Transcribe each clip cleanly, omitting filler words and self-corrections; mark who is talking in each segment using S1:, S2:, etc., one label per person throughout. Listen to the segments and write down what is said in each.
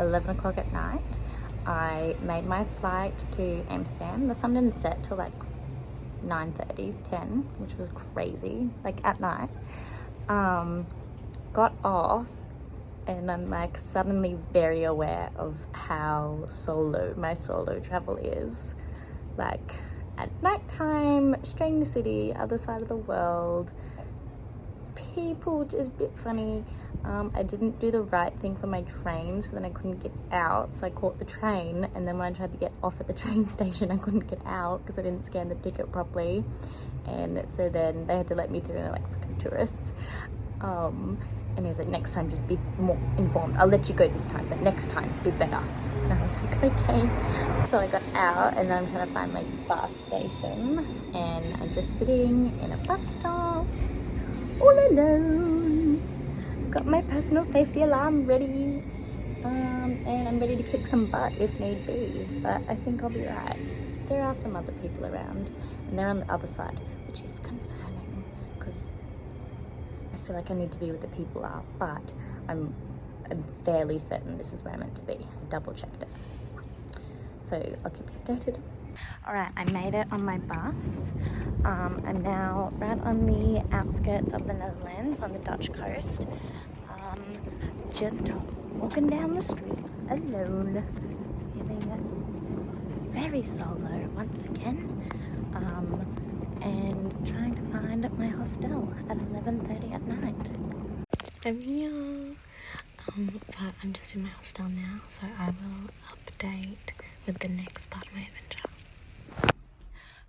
S1: 11 o'clock at night. I made my flight to Amsterdam. The sun didn't set till like 9:30, 10, which was crazy, like at night. Got off and I'm like suddenly very aware of how my solo travel is. Like at nighttime, strange city, other side of the world, people just a bit funny. I didn't do the right thing for my train, so then I couldn't get out, so I caught the train, and then when I tried to get off at the train station I couldn't get out because I didn't scan the ticket properly, and so then they had to let me through, and they're like freaking tourists. And he was like, next time just be more informed, I'll let you go this time, but next time be better. And I was like, okay. So I got out and then I'm trying to find my bus station, and I'm just sitting in a bus stop all alone. Got my personal safety alarm ready, and I'm ready to kick some butt if need be, but I think I'll be right. There are some other people around and they're on the other side, which is concerning because I feel like I need to be where the people are, but I'm fairly certain this is where I'm meant to be. I double checked it, so I'll keep you updated. Alright, I made it on my bus. I'm now right on the outskirts of the Netherlands on the Dutch coast. Just walking down the street alone, feeling very solo once again, and trying to find my hostel at 11:30 at night. I'm here. But I'm just in my hostel now, so I will update with the next part of my adventure.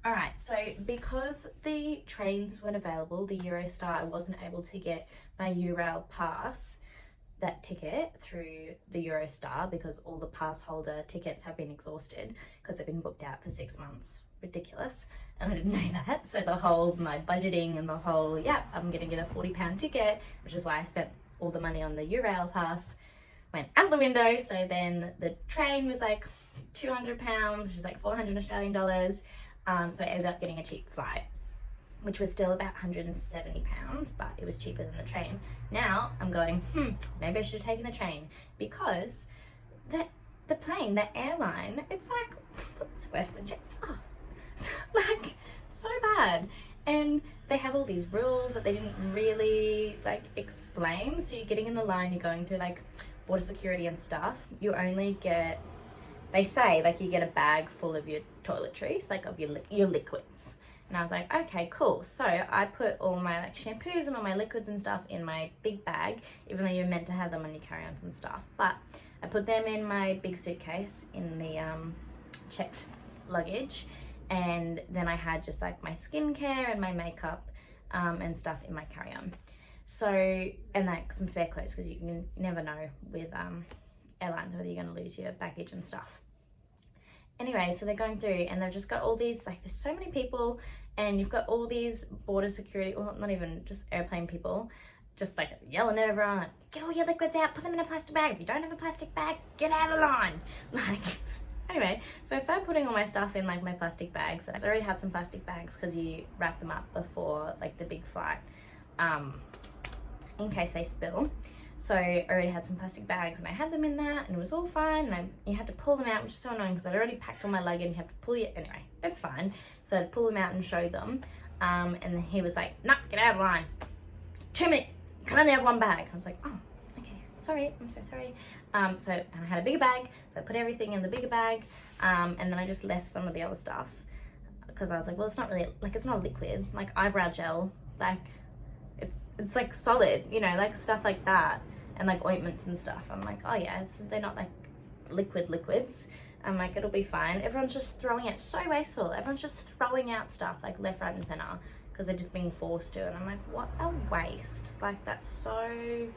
S1: Alright, so because the trains weren't available, the Eurostar, I wasn't able to get my Eurail pass, that ticket, through the Eurostar because all the pass holder tickets have been exhausted because they've been booked out for 6 months. Ridiculous. And I didn't know that, so my budgeting and the whole, I'm gonna get a £40 ticket, which is why I spent all the money on the Eurail pass, went out the window. So then the train was like £200, which is like 400 Australian dollars. So I ended up getting a cheap flight, which was still about £170, but it was cheaper than the train. Now I'm going, maybe I should have taken the train, because the airline, it's worse than Jetstar. Like, so bad. And they have all these rules that they didn't really explain. So you're getting in the line, you're going through border security and stuff. You only get, they say you get a bag full of your toiletries, of your liquids. And I was like, okay, cool. So I put all my shampoos and all my liquids and stuff in my big bag, even though you're meant to have them on your carry-ons and stuff. But I put them in my big suitcase in the checked luggage. And then I had just my skincare and my makeup and stuff in my carry-on. So, and some spare clothes, because you never know with airlines whether you're going to lose your baggage and stuff. Anyway, so they're going through and they've just got all these, there's so many people, and you've got all these border security, well, not even just airplane people, just yelling at everyone, get all your liquids out, put them in a plastic bag. If you don't have a plastic bag, get out of line. Anyway, so I started putting all my stuff in my plastic bags. I already had some plastic bags because you wrap them up before the big flight, in case they spill. So I already had some plastic bags and I had them in there and it was all fine. And you had to pull them out, which is so annoying because I'd already packed all my luggage and you have to pull it. Anyway, it's fine. So I'd pull them out and show them. And then he was like, nah, get out of line. 2 minutes, you can only have one bag. I was like, oh, okay, sorry, I'm so sorry. And I had a bigger bag, so I put everything in the bigger bag, and then I just left some of the other stuff because I was like, well, it's not really it's not liquid, eyebrow gel, it's solid, stuff like that, and ointments and stuff. I'm like, oh yeah, they're not liquids. I'm like, it'll be fine. Everyone's just throwing out, so wasteful. Everyone's just throwing out stuff left, right, and center because they're just being forced to, and I'm like, what a waste. That's so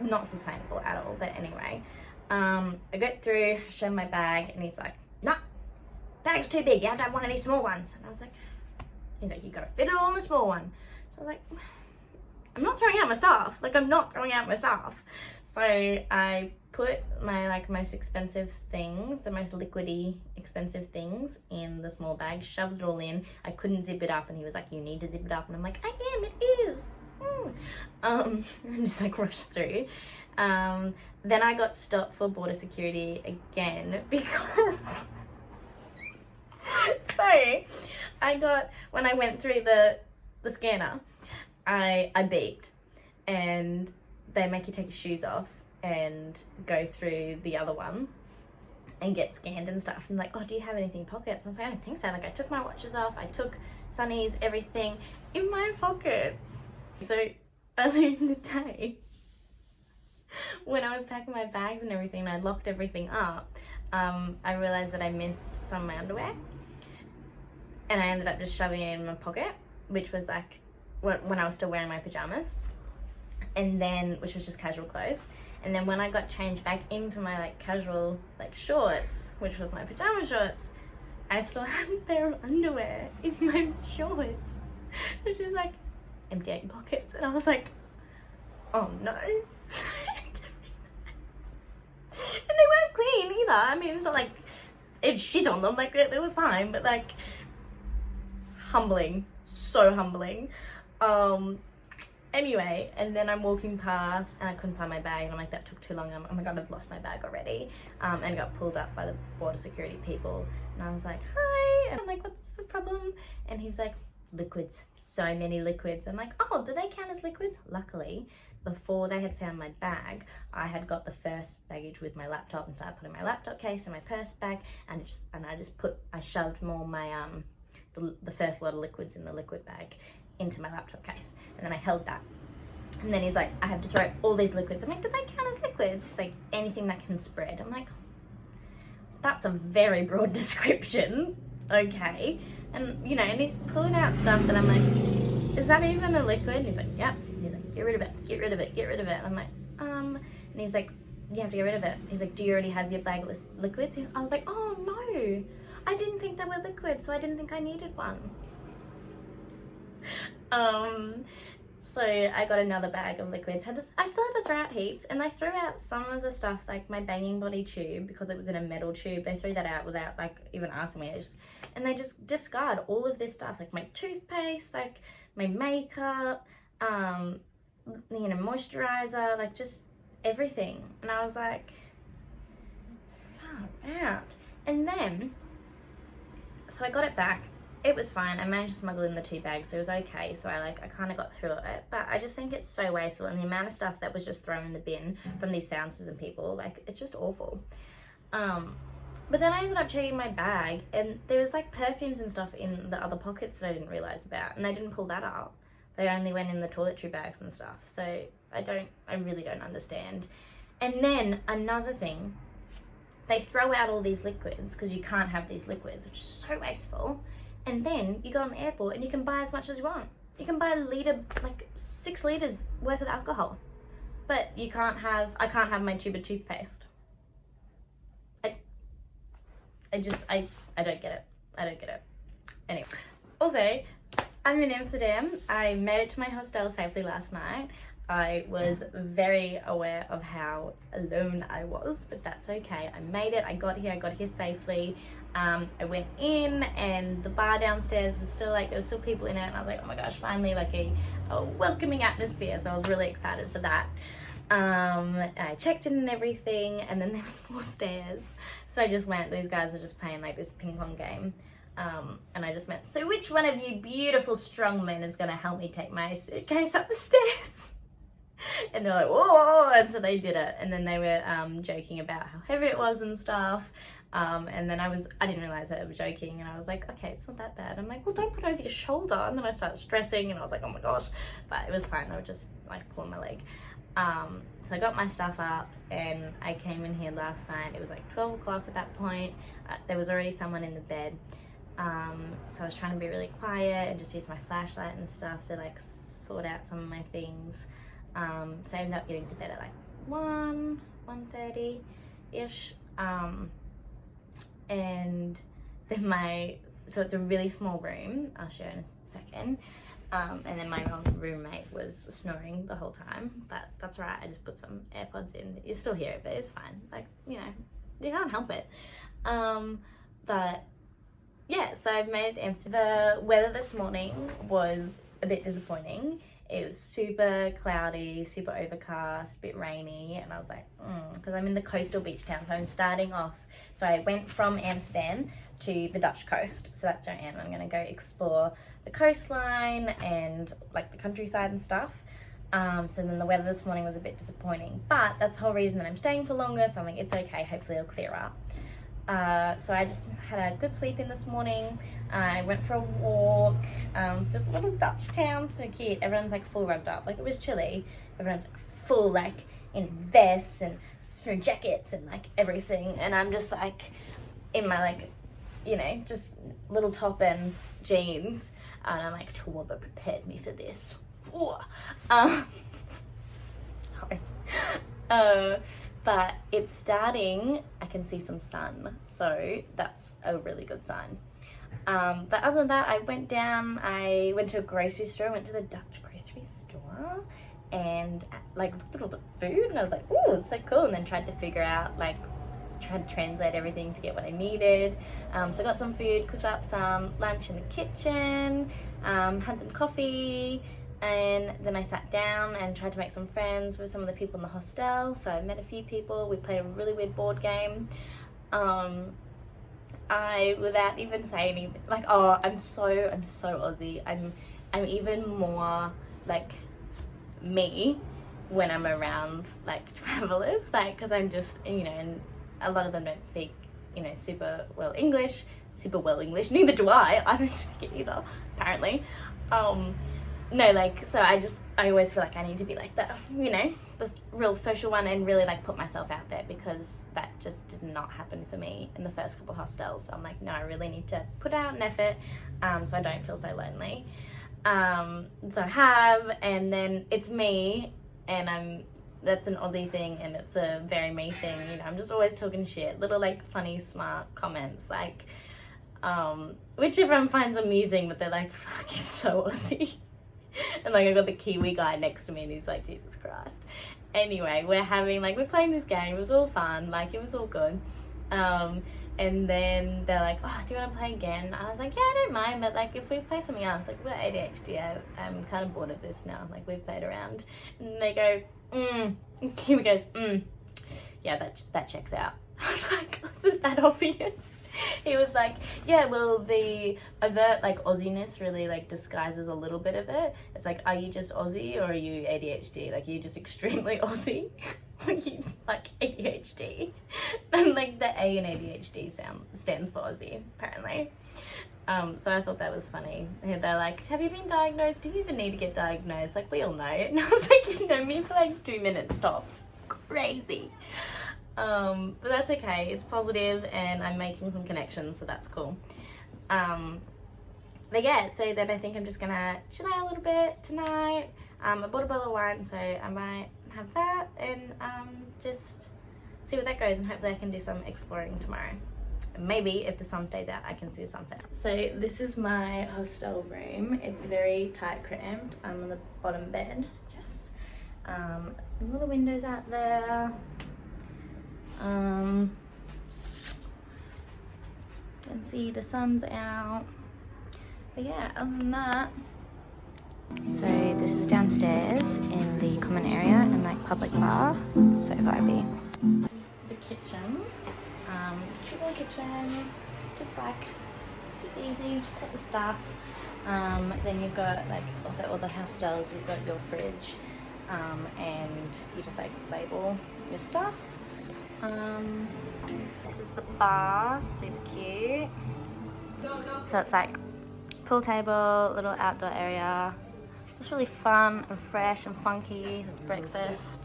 S1: not sustainable at all. But anyway, I got through, showed my bag, and he's like, nah, bag's too big, you have to have one of these small ones. And I was like, he's like, you gotta fit it all in the small one. So I was like, I'm not throwing out my stuff. I'm not throwing out my stuff. So I put my most expensive things, the most liquidy expensive things, in the small bag, shoved it all in. I couldn't zip it up, and he was like, you need to zip it up. And I'm like, I am, it is. and just like rushed through. Then I got stopped for border security again because so when I went through the scanner, I beeped, and they make you take your shoes off and go through the other one and get scanned and stuff. And like, oh, do you have anything in pockets? And I was like, I don't think so. Like, I took my watches off, I took Sunny's, everything in my pockets. So earlier in the day, when I was packing my bags and everything, and I locked everything up, I realized that I missed some of my underwear, and I ended up just shoving it in my pocket, which was like when I was still wearing my pajamas, and then which was just casual clothes. And then when I got changed back into my like casual like shorts, which was my pajama shorts, I still had a pair of underwear in my shorts. So she was like, empty out your pockets, and I was like, oh no. And they weren't clean either. I mean, it's not like it shit on them, like it was fine, but like humbling, so humbling. Anyway, and then I'm walking past and I couldn't find my bag, and I'm like, that took too long. Oh my god, I've lost my bag already. And got pulled up by the border security people, and I was like, hi, and I'm like, what's the problem? And he's like, liquids, so many liquids. I'm like, oh, do they count as liquids? Luckily, before they had found my bag, I had got the first baggage with my laptop, and so I put in my laptop case and my purse bag, and I shoved more my the first lot of liquids in the liquid bag into my laptop case, and then I held that. And then he's like, I have to throw all these liquids. I'm like, do they count as liquids? He's like, anything that can spread. I'm like, that's a very broad description. Okay. And you know, and he's pulling out stuff that I'm like, is that even a liquid? And he's like, yep. He's like, get rid of it, get rid of it, get rid of it. And I'm like, and he's like, you have to get rid of it. He's like, do you already have your bag of liquids? I was like, oh no, I didn't think they were liquids, so I didn't think I needed one. So I got another bag of liquids. I still had to throw out heaps, and I threw out some of the stuff, like my banging body tube, because it was in a metal tube. They threw that out without like even asking me. And they just discard all of this stuff, like my toothpaste, like my makeup, moisturizer, like just everything. And I was like, far out. And then, so I got it back. It was fine. I managed to smuggle in the 2 bags, so it was okay. So I kind of got through it. But I just think it's so wasteful, and the amount of stuff that was just thrown in the bin from these bouncers and people, like, it's just awful. But then I ended up checking my bag, and there was like perfumes and stuff in the other pockets that I didn't realize about, and they didn't pull that up. They only went in the toiletry bags and stuff. So I really don't understand. And then another thing, they throw out all these liquids because you can't have these liquids, which is so wasteful. And then you go on the airport and you can buy as much as you want. You can buy a litre, like 6 litres worth of alcohol. But I can't have my tube of toothpaste. I don't get it. I don't get it. Anyway. Also, I'm in Amsterdam. I made it to my hostel safely last night. I was very aware of how alone I was, but that's okay. I made it. I got here safely. I went in, and the bar downstairs was still like, there were still people in it, and I was like, oh my gosh, finally like a welcoming atmosphere. So I was really excited for that. I checked in and everything, and then there was more stairs. So I just went, these guys are just playing like this ping pong game. And I just went, so which one of you beautiful strong men is gonna help me take my suitcase up the stairs? And they're like, whoa, and so they did it. And then they were joking about how heavy it was and stuff. And then I didn't realize that I was joking, and I was like, okay, it's not that bad. I'm like, well, don't put it over your shoulder. And then I started stressing, and I was like, oh my gosh, but it was fine. They were just like pulling my leg. So I got my stuff up, and I came in here last night. It was like 12 o'clock at that point. There was already someone in the bed. So I was trying to be really quiet and just use my flashlight and stuff to like sort out some of my things. So I ended up getting to bed at like 1:30-ish. And then so it's a really small room, I'll show you in a second. And then my roommate was snoring the whole time, but that's all right. I just put some AirPods in. You still hear it, but it's fine. Like, you know, you can't help it. But yeah, so I've made Amsterdam. The weather this morning was a bit disappointing. It was super cloudy, super overcast, a bit rainy, and I was like, because I'm in the coastal beach town, so I'm starting off. So I went from Amsterdam to the Dutch coast, so that's where I am. I'm gonna go explore the coastline and like the countryside and stuff. So then the weather this morning was a bit disappointing, but that's the whole reason that I'm staying for longer, so I'm like, it's okay, hopefully it'll clear up. So I just had a good sleep in this morning. I went for a walk to the little Dutch town, so cute. Everyone's like full rugged up, like it was chilly. Everyone's like full like in vests and snow jackets and like everything, and I'm just like in my like, you know, just little top and jeans, and I'm like, Toowoomba prepared me for this. Sorry. But it's starting, I can see some sun, so that's a really good sign. But other than that, I went to a grocery store, went to the Dutch grocery store, and like looked at all the food, and I was like, ooh, it's so cool, and then tried to translate everything to get what I needed. So I got some food, cooked up some lunch in the kitchen, had some coffee, and then I sat down and tried to make some friends with some of the people in the hostel. So I met a few people, we played a really weird board game. Without even saying anything, like, oh, I'm so Aussie. I'm even more like me when I'm around like travelers, like, because I'm just, you know, and a lot of them don't speak, you know, super well English, neither do I don't speak it either, apparently. No, like, so I always feel like I need to be like the, you know, the real social one, and really like put myself out there, because that just did not happen for me in the first couple of hostels. So I'm like, no, I really need to put out an effort, so I don't feel so lonely. So I have, and then it's me, and that's an Aussie thing, and it's a very me thing, you know, I'm just always talking shit, little like funny, smart comments, like, which everyone finds amusing, but they're like, fuck, you're so Aussie. And like I got the Kiwi guy next to me, and he's like, Jesus Christ. Anyway, we're playing this game, it was all fun, like it was all good. And then they're like, oh, do you want to play again? I was like, yeah, I don't mind, but like if we play something else, like we're ADHD, I'm kind of bored of this now, like we've played around. And they go, and Kiwi goes, yeah, that checks out. I was like, wasn't that obvious? He was like, yeah, well, the overt like Aussiness really like disguises a little bit of it. It's like, are you just Aussie or are you ADHD? Like, are you just extremely Aussie? Are you like ADHD? And like the A in ADHD stands for Aussie, apparently. So I thought that was funny. And they're like, have you been diagnosed? Do you even need to get diagnosed? Like, we all know. And I was like, you know me for like 2 minutes tops. Crazy. But that's okay, it's positive, and I'm making some connections, so that's cool. But yeah, so then I think I'm just gonna chill out a little bit tonight. I bought a bottle of wine, so I might have that, and just see where that goes, and hopefully I can do some exploring tomorrow. Maybe if the sun stays out, I can see the sunset. So this is my hostel room. It's very tight cramped. I'm on the bottom bed. Yes. Little windows out there. You can see the sun's out, but yeah, other than that. So this is downstairs in the common area and like public bar. It's so vibey. The kitchen, cute little kitchen, just easy, just got the stuff. Then you've got like also all the hostels, you've got your fridge, and you just like label your stuff. This is the bar, super cute. So it's like pool table, little outdoor area. It's really fun and fresh and funky. There's breakfast.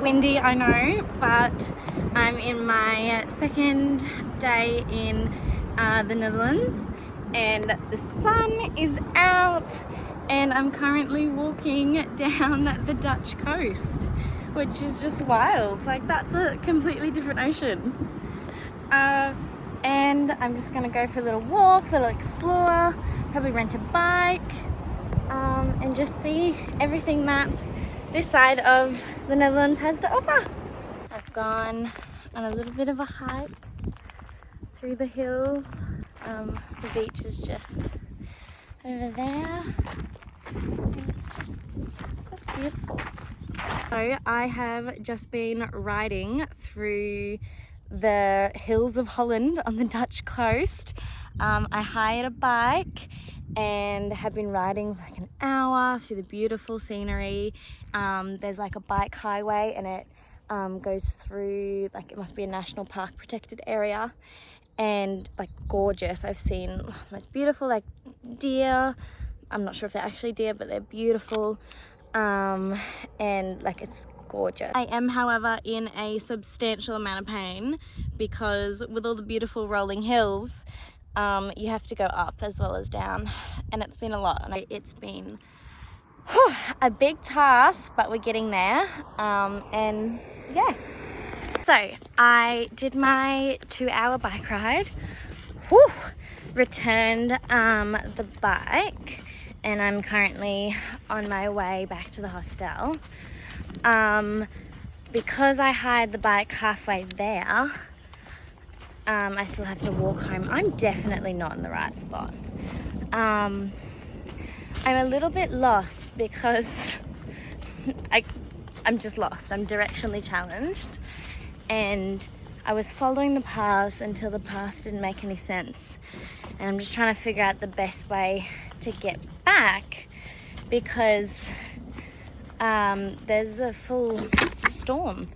S1: Windy, I know, but I'm in my second day in the Netherlands, and the sun is out, and I'm currently walking down the Dutch coast, which is just wild. Like, that's a completely different ocean. And I'm just gonna go for a little walk, a little explore, probably rent a bike, and just see everything that this side of the Netherlands has to offer. I've gone on a little bit of a hike through the hills. The beach is just over there. It's just beautiful. So I have just been riding through the hills of Holland on the Dutch coast. I hired a bike and have been riding like an hour through the beautiful scenery. There's like a bike highway and it goes through, like, it must be a national park protected area, and like gorgeous. I've seen the most beautiful like deer. I'm not sure if they're actually deer, but they're beautiful. And like it's gorgeous. I am, however, in a substantial amount of pain because with all the beautiful rolling hills, you have to go up as well as down, and it's been a lot. And it's been a big task, but we're getting there. And yeah. So I did my 2-hour bike ride. Whew. Returned the bike, and I'm currently on my way back to the hostel. Because I hired the bike halfway there, I still have to walk home. I'm definitely not in the right spot. I'm a little bit lost because I'm just lost. I'm directionally challenged, and I was following the paths until the path didn't make any sense, and I'm just trying to figure out the best way to get back because there's a full storm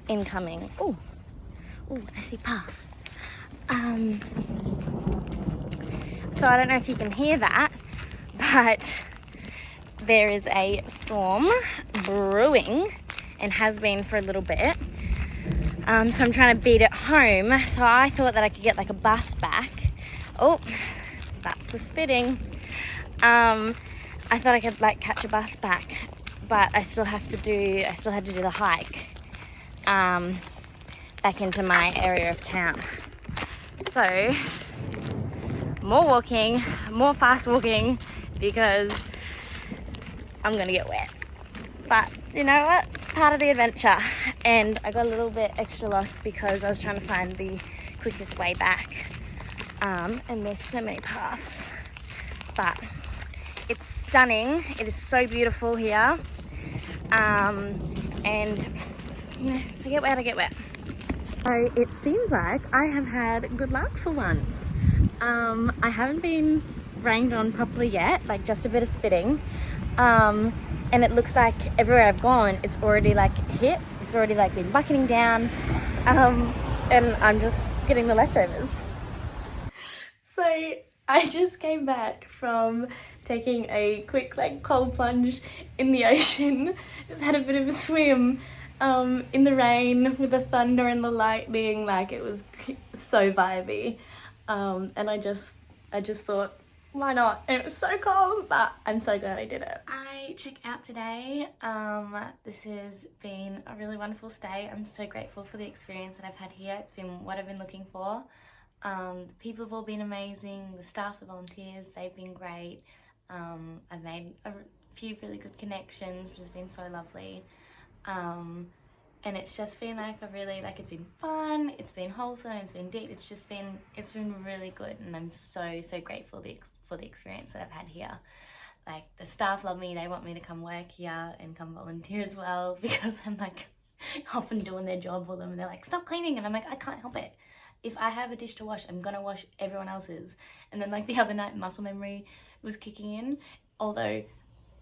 S1: incoming. Oh, I see path. So I don't know if you can hear that, but there is a storm brewing and has been for a little bit. So I'm trying to beat it home. So I thought that I could get like a bus back. Oh, that's the spitting. I thought I could like catch a bus back, but I still had to do the hike back into my area of town. So more walking, more fast walking, because I'm gonna get wet. But you know what? It's part of the adventure. And I got a little bit extra lost because I was trying to find the quickest way back. And there's so many paths. But it's stunning. It is so beautiful here. And you know, if I get wet, I get wet. So it seems like I have had good luck for once. I haven't been rained on properly yet, like just a bit of spitting. And it looks like everywhere I've gone, it's already like hit. It's already like been bucketing down. And I'm just getting the leftovers. So I just came back from taking a quick like cold plunge in the ocean. Just had a bit of a swim in the rain with the thunder and the lightning. Like it was so vibey. And I just thought, why not? And it was so cold, but I'm so glad I did it. I check out today. This has been a really wonderful stay. I'm so grateful for the experience that I've had here. It's been what I've been looking for. The people have all been amazing. The staff, the volunteers, they've been great. I've made a few really good connections, which has been so lovely. And it's just been like it's been fun, it's been wholesome, it's been deep, it's been really good, and I'm so grateful for the experience that I've had here. Like the staff love me, they want me to come work here and come volunteer as well, because I'm like often doing their job for them, and they're like, stop cleaning, and I'm like, I can't help it. If I have a dish to wash, I'm gonna wash everyone else's. And then like the other night, muscle memory was kicking in, although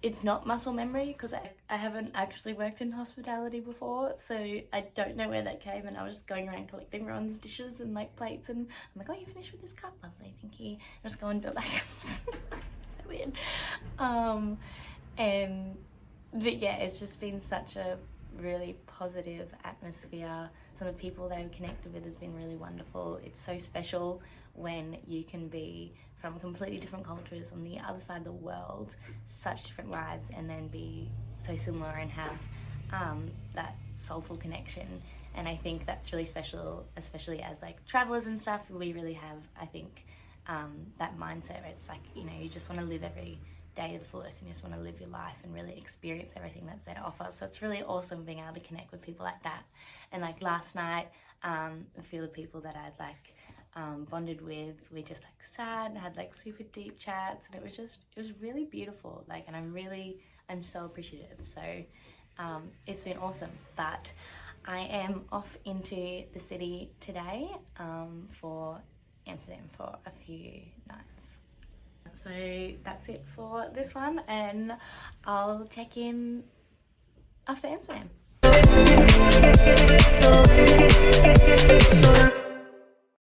S1: it's not muscle memory because I haven't actually worked in hospitality before, so I don't know where that came, and I was just going around collecting everyone's dishes and like plates, and I'm like, oh, you finished with this cup? Lovely, thank you. I just go and do it back. So weird. But yeah, it's just been such a really positive atmosphere. Some of the people that I've connected with has been really wonderful. It's so special when you can be from completely different cultures on the other side of the world, such different lives, and then be so similar and have that soulful connection. And I think that's really special, especially as like travelers and stuff. We really have, I think, that mindset where it's like, you know, you just want to live every day to the fullest, and you just want to live your life and really experience everything that's there to offer. So it's really awesome being able to connect with people like that. And like last night, a few of the people that I'd like bonded with. We just like sat and had like super deep chats, and it was really beautiful. Like, and I'm so appreciative. So it's been awesome. But I am off into the city today for Amsterdam for a few nights. So that's it for this one, and I'll check in after Amsterdam.